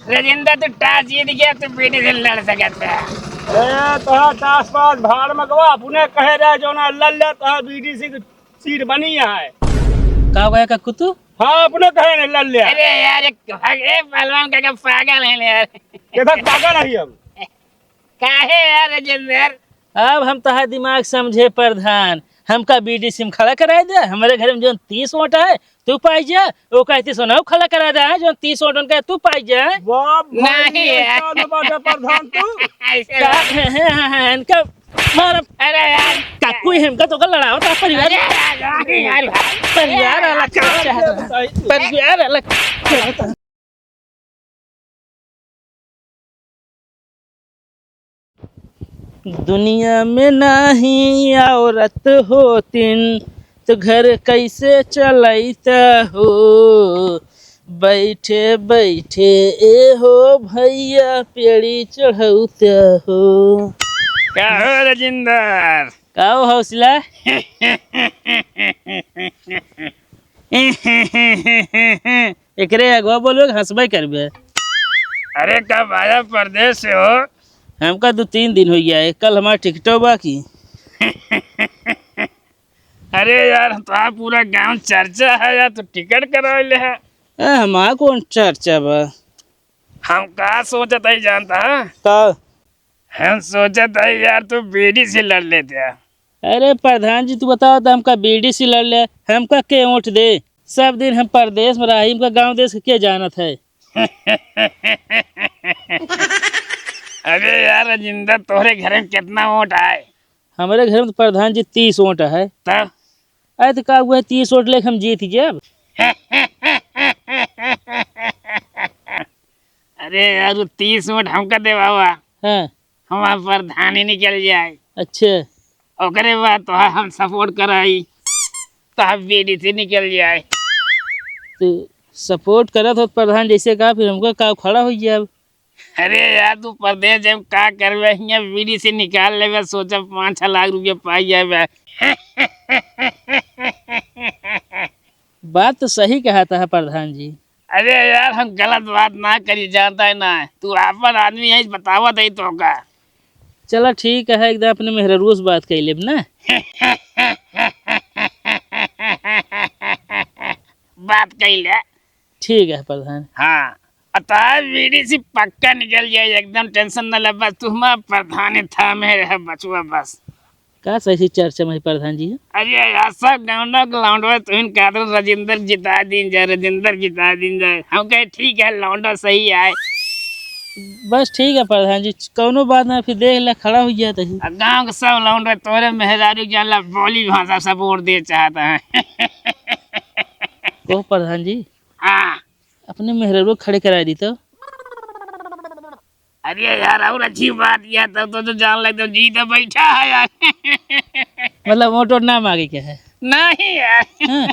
राजेंद्र तू टास जीत गया तो बेटी से लड़ सकता है। तहा टास पास भाड़ में गवा पुणे कहे रहे जो ना लल्ले तहा बीडीसी की सीट बनी है। का गया का कुतु हाँ अपने कहे नहीं लल्ले अरे यार ये पहलवान का पागल है यार। इधर पागल नहीं अब काहे यार राजेंद्र? अब हम तहा दिमाग समझे प्रधान हमका बीडीसी में खड़ा करा दे। हमारे घर में जो 30 वोट है तू पाई जा, वो कहती सोना खड़ा करा दे जो 30 वोट उनका तू पाई जा। नहीं यार। प्रधान तू ऐसे बात- इनका मार अरे यार काकू हमका तो लड़ाओ ता परिवार यार परिवार अलग चाहता है, परिवार अलग चाहता है। दुनिया में नहीं औरत होतिन तो घर कैसे चलता हो। बैठे बैठे ए हो भैया पेड़ी चढ़ौता हो। क्या हो राजेंद्र? का हो हौसला एकरे अगवा बोलो हंसबे करबे। अरे कब आया परदेश से हो? हमका 2-3 दिन हो गया है, कल हमारा टिकटो बाकी। अरे यार तो पूरा गांव चर्चा है यार, तो टिकट करा ले है। हमारा कौन चर्चा बा। हम का सोचा था जानता है? का हम सोचा था यार तू बीडी से लड़ लेते हैं। अरे प्रधान जी तू बताओ तो हमका बीडी से लड़ ले, हमका के वोट दे। सब दिन हम परदेश में रही, हमका गांव देश के जानत है। अरे यार राजेंद्र तोहरे घर में कितना वोट आए? हमारे घर में तो प्रधान जी 30 वोट है। तब अरे तो का हुआ 30 वोट लेके हम जीत जब। अरे यार 30 वोट हमका दे बाबा, हाँ हमारा प्रधानी निकल जाए। अच्छा ओकरे बाद तो हम सपोर्ट कराई तो बीडी से निकल जाए। तो सपोर्ट करत हो प्रधान जैसे का, फिर हमको का खड़ा हो गया। अरे यार तू प्रदेश जब का करवे हियां बीडी से निकाल लेवे, सोचा 5-6 लाख रुपया पाई जाए। बात तो सही कहा था प्रधान जी। अरे यार हम गलत बात ना करी, जानता है ना तू आपन आदमी है, बतावत है तो का। चलो ठीक है, एकदम अपने मेहररूस बात कर लेब ना। बात कही ठीक है प्रधान। हाँ अतः बीडी से पक्का निकल जाए, एकदम टेंशन न ले। बस तुम प्रधान था मेरे बचुआ बस। का सही चर्चा में प्रधान जी है। अरे यार सब गाँव लौंडो तुम कहा तो राजेंद्र जिता दिन जाए, राजेंद्र जिता दिन जाए। हम कहे ठीक है लौंडो सही है। बस ठीक है प्रधान जी, कौनो बात ना, फिर देख ले खड़ा हो गया तही। गाँव के सब लौंडो तोरे मेहरारू जानला बोली भाषा सपोर्ट दे चाहता है। को प्रधान जी हाँ अपने मेहररू खड़े करा दी तो। अरे यार और अच्छी बात यह तब तो जान लग तो जीत बैठा है यार। मतलब वोट ना मांगे क्या है। नहीं यार हाँ?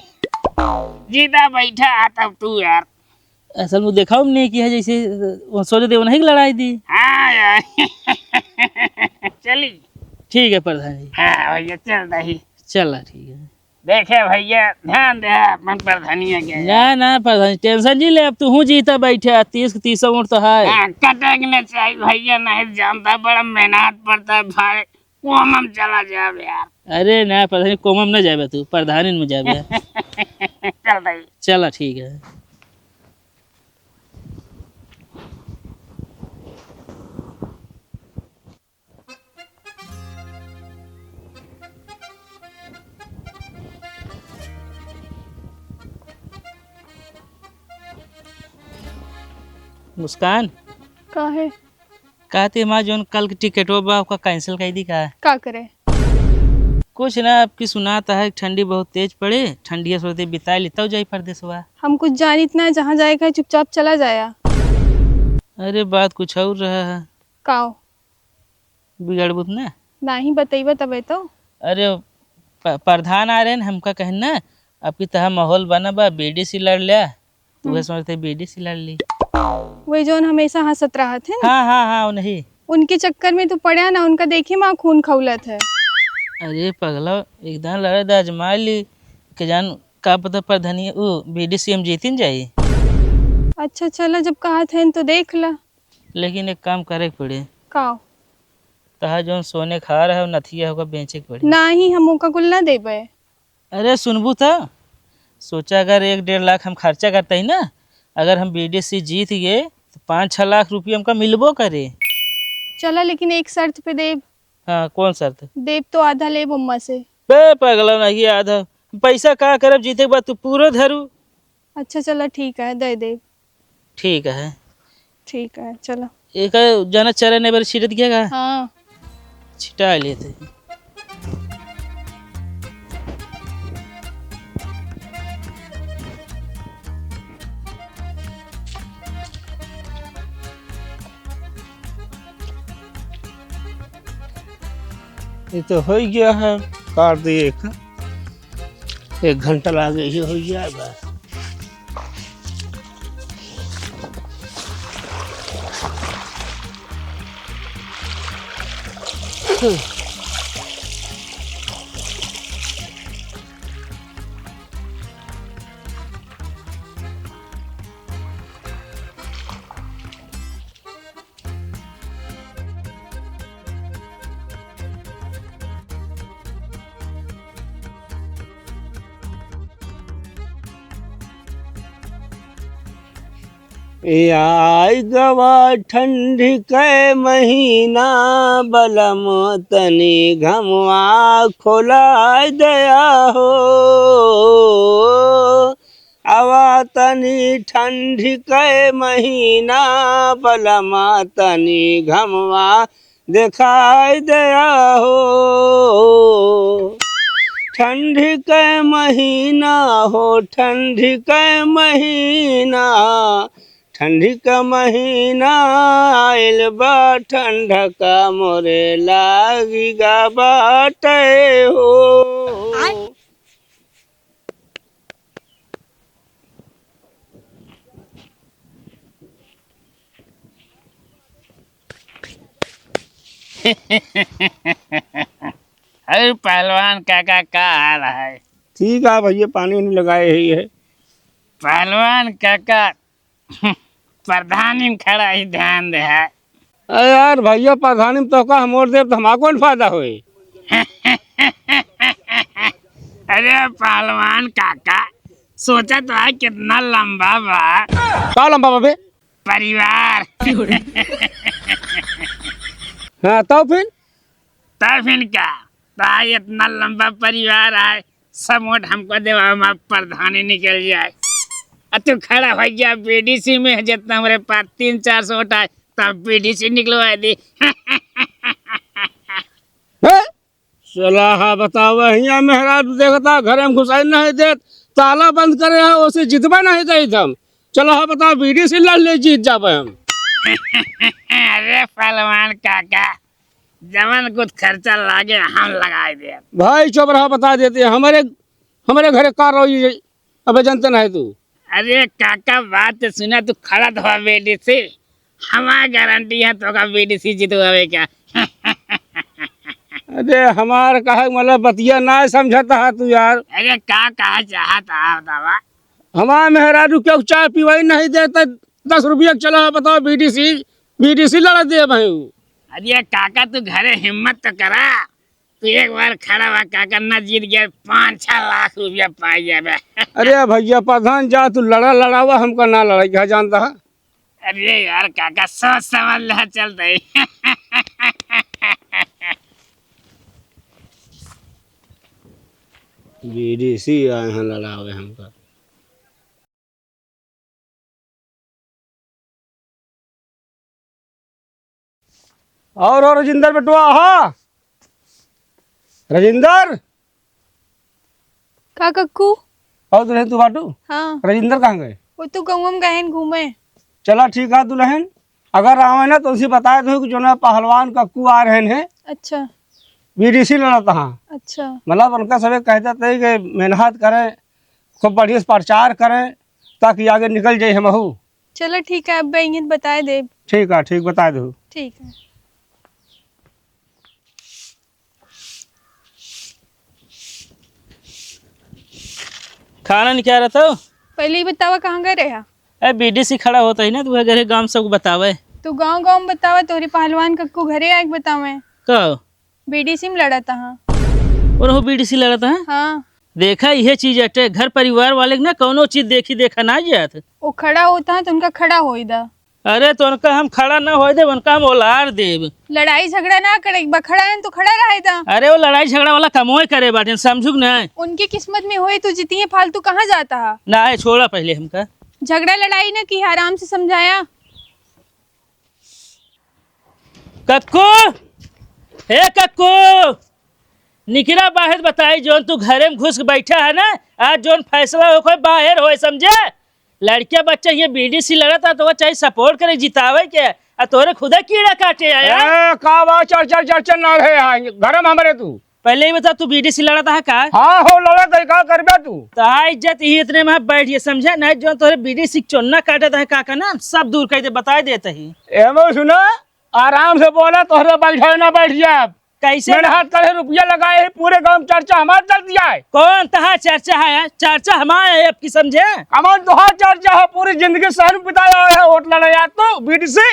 जीता बैठा है तब तू यार। असल में देखा नहीं किया जैसे वो सोचे थे वो नहीं लड़ाई दी। हाँ यार। चली ठीक है प्रधान जी। हाँ भैया चल रही। चला ठीक है। देखे भैया ध्यान दे मन पर धनिया के। ना ना प्रधान जी टेंशन जी ले, अब तू हूँ जीता बैठे 30 वोट तो है। हाँ कटकने चाहिए भैया, नहीं जानता बड़ा मेहनत पड़ता है भाई। कोमम चला जाए यार। अरे ना प्रधान जी कोमम न जाबे, तू प्रधान में जाबे। चल रही। चला ठीक है। मुस्कान का है कहते माँ जो कल की टिकट हो बा आपका कैंसिल कर दी का करे। कुछ ना, आपकी सुनाता है ठंडी बहुत तेज पड़े, ठंडिया सोते बिता ली तब जाई परदेश हुआ। हम कुछ जान इतना है, जहाँ जाएगा चुपचाप चला जाया। अरे बात कुछ और रहा है, काओ बिगड़बुत ना। नहीं बताइबा तबे तो। अरे प्रधान आ रहे हैं हमका कहना आपकी तहा माहौल बना बा बेडी से लड़ लिया, तू वह सोचते बेडी से लड़ ली। वही जो हमेशा हंसत रहा थे ना। हाँ हाँ हाँ नहीं उनके चक्कर में तो पड़ा ना, उनका देखी माँ खून खौलत है। अरे पगला एकदम लड़े दा आजमा ली के जान का पता प्रधानी वो बेडी से हम जीतिन जाई। अच्छा चला, जब कहा थे तो देख ला। लेकिन एक काम करे के पड़ी, का तहा जो सोने खा रहा है नथिया होगा बेचे के पड़ी। ना ही हम का कुल ना देबे। अरे सुनबू तो सोचा अगर 1-1.5 लाख हम खर्चा करते ही ना, अगर हम बीडीसी जीत गए तो 5-6 लाख रुपये हमका मिलबो करे। चला लेकिन एक शर्त पे देब। हाँ कौन शर्त? देब तो आधा लेब अम्मा से। बे पगला नहीं आधा पैसा का करब, जीते के बाद तू पूरा धरू। अच्छा चला ठीक है, दे देब। ठीक है। ठीक है चला। एक जना चले नहीं बार छिटत गया का हाँ छिटा लेते। ये तो हो ही गया है, काट दिए 1 घंटा लागे ही हो गया बस। आई गवा ठंडी के महीना, बलम तनी घमवा खोला दया हो। आवा तनी ठंडी के महीना, बलम तनी घमवा दिखाई दया हो। ठंडी के महीना हो, ठंडी के महीना, ठंडी का महीना आइल बा, ठंडा का मोरे लागी गा बाटे हो। अरे पहलवान काका का हाल है? ठीक है भैया, पानी नहीं लगाए ही है। पहलवान काका प्रधानी में खड़ा ही ध्यान दे है। अरे यार भैया, प्रधानी में तो का हम और देव तो हमारा कौन फायदा होए। अरे पहलवान काका सोचा तो है कितना लंबा बा का लंबा बाबे परिवार। हाँ तो फिर क्या तो इतना लंबा परिवार है, सब वोट हमको देवा, हम प्रधानी निकल जाए। तू खड़ा हो गया बीडीसी में, जितना हमारे पास 300-400 वोट आए तब बीडीसी निकलवा दी। चला हाँ बताओ, यहाँ मेहरा देखता घर में घुसाई नहीं दे, ताला बंद करे है उसे जितवा नहीं दे हम। चलो हाँ बताओ, बीडीसी लड़ ले जीत जावे हम। अरे पहलवान काका जवन कुछ खर्चा लागे हम लगा दे। भाई चुप रहा, बता देते हमारे घरे कार रही, अबे जानते नहीं तू। अरे काका बात तो सुना, तू खड़ा तो बीडीसी, हमारा गारंटी है तो का बीडीसी जीतवावे क्या। अरे हमार कहा मतलब बतिया ना समझता है तू यार। अरे का कहा चाहता बतावा। हमारा मेहरारू क्यों चाय पीवाई नहीं देता, 10 रुपया चला बताओ, बीडीसी लड़ा दे भाई। अरे काका तू घरे हिम्मत तो करा, तू एक बार खड़ा हुआ काका ना जीत गया 5-6 लाख रुपया पाई जाए। अरे भैया प्रधान जा, तू लड़ावा हमका ना लड़ाई क्या जानता है। अरे यार काका सोच समझ ले चलते। बीडीसी आए हैं लड़ावे हमका। और राजेंद्र बेटवा, हाँ राजेंद्र। का कक्कू? और दुल्हन तू बाटू, हाँ राजेंद्र कहाँ गए? वो तो गाँव में गए घूमे। चला ठीक है दुल्हन, अगर आवे ना तो उसी बताए दो कि जो ना पहलवान कक्कू आ रहे हैं, अच्छा बीडीसी लड़ाता। हाँ अच्छा मतलब उनका सभी कहते थे कि मेहनत करें, खूब बढ़िया से प्रचार करें ताकि आगे निकल जाए हमहू। चलो ठीक है, अब यहीं बताए दे। ठीक है, ठीक बता दो। ठीक है। खाना नहीं क्या रहा था? पहले ही बतावा कहाँ गए रहा? अरे बीडीसी खड़ा होता ही ना तू अगर गांव सबको बतावे तू गांव गांव में बतावा तोरी पहलवान कक्कू घरे आके बतावे कहो बीडीसी में लड़ा था। और वो बीडीसी लड़ता है हाँ देखा यह चीज अटे घर परिवार वाले के ना कौनो चीज देखी देखा ना जात। वो खड़ा होता है तो उनका खड़ा हो दा। अरे तो उनका हम खड़ा ना हो दे उनका हम ओलार देव। लड़ाई झगड़ा ना करे खड़ा है तो खड़ा रहे था। अरे वो लड़ाई झगड़ा वाला कमोए करे बाटे समझू ना उनकी किस्मत में होए तो जीती है फालतू कहाँ जाता है। ना है छोड़ा पहले हमका झगड़ा लड़ाई ना की आराम से समझाया। कक्को हे कक्को निकरा बाहर बताई जोन तू घरे में घुस के बैठा है ना आज जोन फैसला हो कोई बाहर हो समझे। लड़किया बच्चा ये बीडीसी लड़ा था तो वो चाहे सपोर्ट करे जितावे के आ तोरे खुदा कीड़ा काटे आया। ए का बा चल चल चल चल ना है घर में हमारे तू पहले ही बता तू बीडीसी लड़ा था का। हाँ हो लड़ा तो का करबे तू तो इज्जत ही इतने में बैठ ये समझे ना जो तोरे बीडीसी चोन्ना काटा था का ना सब दूर कर दे बता देता ही। एमो सुनो आराम से बोला तोहरे बैठे ना बैठ जाए कैसे मेरे हाथ करे रुपया लगाए है पूरे गांव में चर्चा हमारे चल दिया है। कौन तहा चर्चा है चर्चा हमारा है आपकी समझे। हमारे तो चर्चा है पूरी जिंदगी शहर में बिताया है वोट लड़ा तो बीडीसी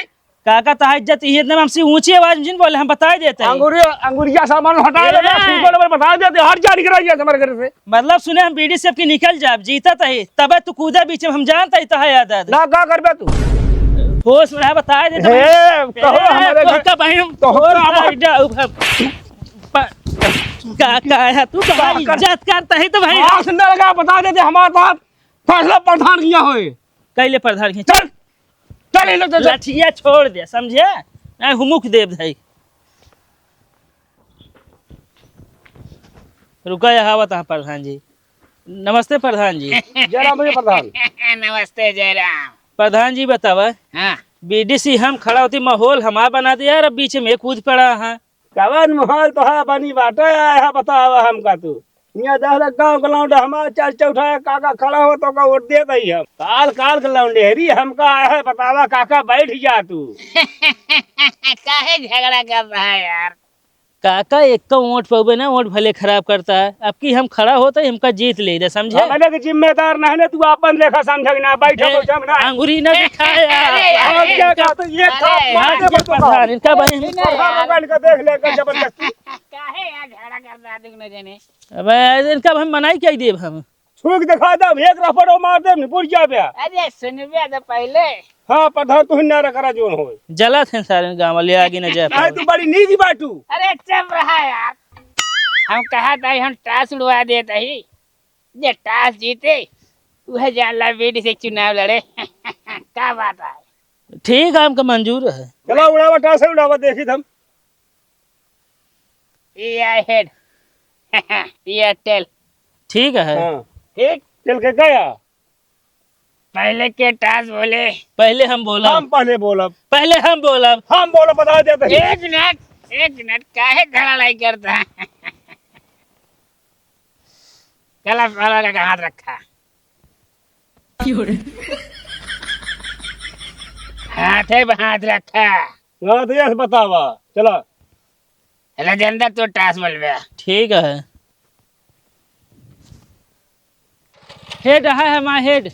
काका तहा इज्जत ही इतने हमसे ऊंची आवाज में जिन बोले हम बता देते हैं। अंगुरिया सामान हटा ए! देना बता देते हर जारी कराई हमारे घर से मतलब सुने हम बीडी से आपकी निकल जाब जीता तही तब तू कूदा बीच में हम जानता ही तहा याद आ ना का करबे तू होश में बता देते कहो हमारे घर का भाई हम काका है तू का इज्जत करता है तो भाई हाथ न लगा बता देते हमारे साथ फैसला प्रधान किया होए कैले प्रधान की चल चल ये लोग लाठिया छोड़ दे समझे नहीं हुमुक देव भाई रुका या हवा था प्रधान जी। नमस्ते प्रधान जी। जरा मुझे प्रधान नमस्ते जयराम। प्रधान जी बतावा हाँ बीडीसी हम खड़ा होती माहौल हमारा बना दिया यार अब बीच में कूद पड़ा है। कवन माहौल तो है बनी बाटे है बतावा हमका तू यहाँ 10 लाख गाँव का लौंडा हमारा चर्चा उठाया काका खड़ा हो तो का वोट दे दही हम काल काल का लौंडेरी हमका है बतावा काका बैठ जा तू काहे झगड़ा कर रहा है यार। काका एक का वोट पे ना वोट भले खराब करता है आपकी हम खड़ा होता है हमका जीत ले दे समझे। मैंने कि जिम्मेदार नहीं ना तू अपन लेखा समझ ना बैठो ना अंगूरी न दिखाया अरे, क्या कहते ये प्रधान इनका बने का देख लेकर जबरदस्ती काहे यार झगड़ा कर रहा है दुगने जने। अब इनका हम मनाई क्या देव हम छूक दिखा दम एक रफड़ो मार दे पुर जा पे अरे सुनबे तो पहले। हाँ प्रधान तू ना करा जोन हो जला थे सारे गाँव वाले आगे न जा नहीं तू बड़ी नीति बाटू अरे चुप रहा यार। हम कहा था हम टास उड़वा देते ही जे टास जीते वह जाला बीडी से चुनाव लड़े क्या बात है। ठीक है हमका मंजूर है। चलो उड़ावा टास उड़ावा देखी हम हेड एयरटेल ठीक है हाँ ठीक। चल के गया पहले के टास बोले पहले हम बोला हम पहले बोलब हम बोलो बता देते एक मिनट काहे घड़ा लाई करता है। चला पहला का हाथ रखा हाथ रखा हाँ तो यस बतावा चलो राजेंद्र तो टास बोलबे। ठीक है हेड है हमारा हेड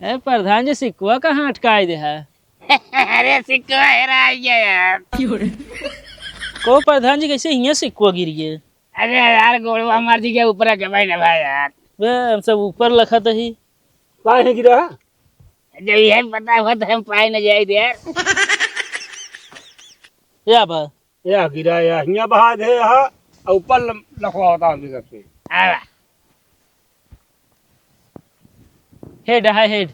ए प्रधान जी सिक्कुआ कहाँ अटकाए दे है। अरे सिक्का हेरा गया यार। को प्रधान जी कैसे यहाँ सिक्कुआ गिर गए। अरे यार गोड़वा मार जी के ऊपर गवाई ना भाई यार। वे हम सब ऊपर लखा था ही काहे गिरा जब यही पता हुआ तो हम पाए न जाए यार। या बा या गिरा या यहाँ बहा दे हा ऊपर लखवा होता है सबसे आवा हेड है हेड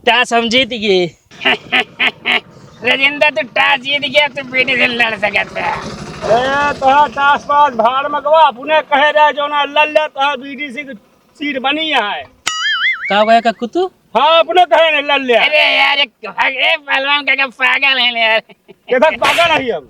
क्या समझी थी ये राजेंद्र तो टास जीत गया तो बेटे से लड़ सकता है। ए तो टास पास भाड़ में गवा पुणे कहे रहे जो ना लल्ले तो बीडीसी की सीट बनी है का गया का कुतु हाँ अपने कहे ने लल्ले अरे यार पहलवान का पागल है यार। केधक पागल नहीं हम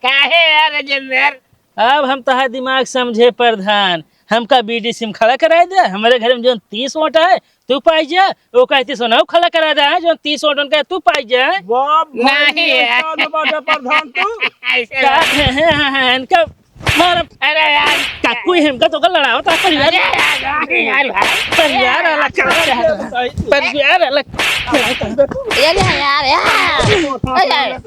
काहे यार राजेंद्र। अब हम तहा दिमाग समझे प्रधान हमका बीडीसी में खड़ा कराए दे हमारे घर में जो 30 वोट है तू पाई जा वो कहती सोना खड़ा करा दे जो 30 वोट उनका तू पाई जा। बाप नहीं यार। प्रधान तू ऐसे इनका मार अरे यार काकू हमका तो लड़ाओ ता परिवार अरे यार भाई परिवार अलग परिवार अलग यार यार यार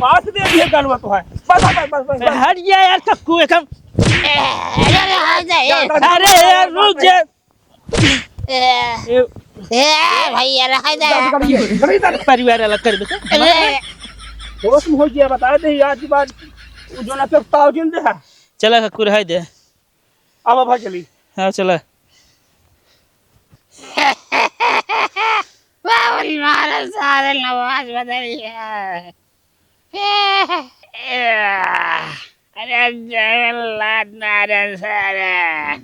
पास दे दिए गनवा तो है बस बस बस बस हट गया यार काकू एकदम अरे यार रुक जा भैया रखा परिवार अलग कर दे होश में हो गया बता दे यार की बात जो ना तो ताव जिंदे है चला काकू रहा दे अब भाई चली हाँ चला बाबुल महाराज सारे नवाज बदलिया अरे जगन्नाथ नारायण सारे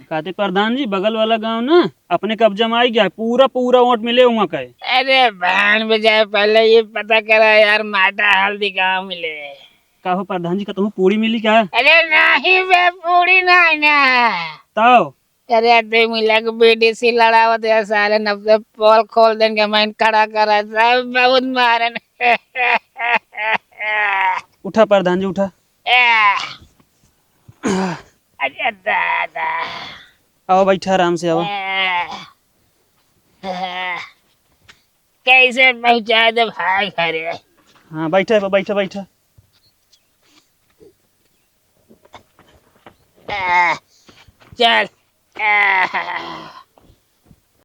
कहते प्रधान जी बगल वाला गांव ना अपने कब्जा में आई गया पूरा पूरा वोट मिले हुआ का अरे बहन बजाए पहले ये पता करा यार माटा हल्दी कहाँ मिले का हो प्रधान जी का तुम पूरी मिली क्या अरे नहीं बे पूरी नहीं ना ताओ अरे ते मिला के बीडीसी लड़ावत है सारे नब्बे पोल खोल देंगे मैं खड़ा करा सब बहुत मारन उठा प्रधान जी उठा अरे दादा आओ बैठा आराम से आओ कैसे पहुंचा दे भाई घरे हाँ बैठा बैठा बैठा चल